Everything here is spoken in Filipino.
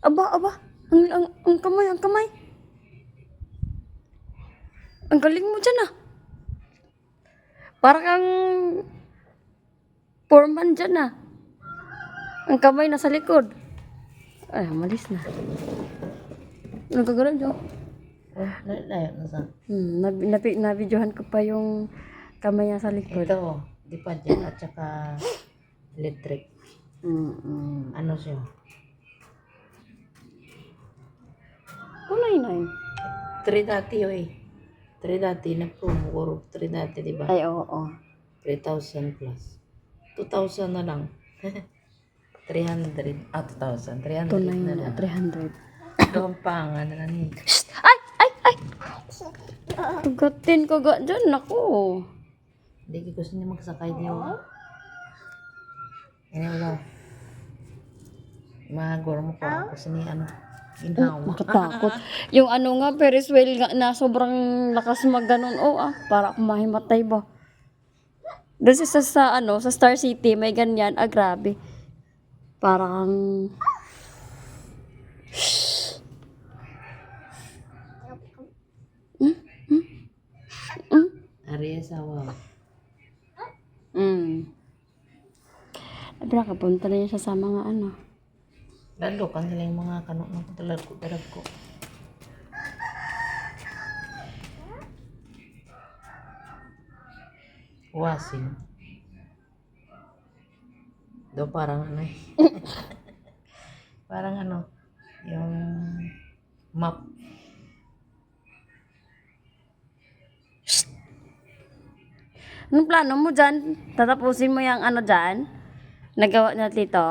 Aba. Ang kamay, ang kamay. Ang galing mo dyan ah. Parang kang foreman dyan ah. Ang kamay nasa likod. Ay, malis na. Nagkagalan dyan. Layo na sa. Nabidyohan ko pa yung kamay niya sa likod. Ito, di pa dyan at saka electric. Ano siya? 299. 3 dati yun eh. 3 dati na promo or 3 dati, di ba? Ay, oo. 3,000 plus. 2,000 na lang. 300. 2,000. 300 na lang. 300. Gampangan na lang eh. Ay! Tugatin ko ga dyan. Naku. Hindi ko gusto niya magsakay niyo. Ano wala. Magor mo pa kasi ni ano. Inhaw. Makatakot. Yung ano nga, Ferris wheel nga na sobrang lakas magganon. Para akong mahimatay ba. Doon sa Star City, may ganyan. Grabe. Parang... Ariya sawa. Abra, kapunta na niya siya sa mga ano. Lalo ka nila yung mga kanok ng talag ko. Wasin. Do parang ano eh. Parang ano, yung map. Anong plano mo dyan? Tatapusin mo yung ano dyan? Nagawa niya dito?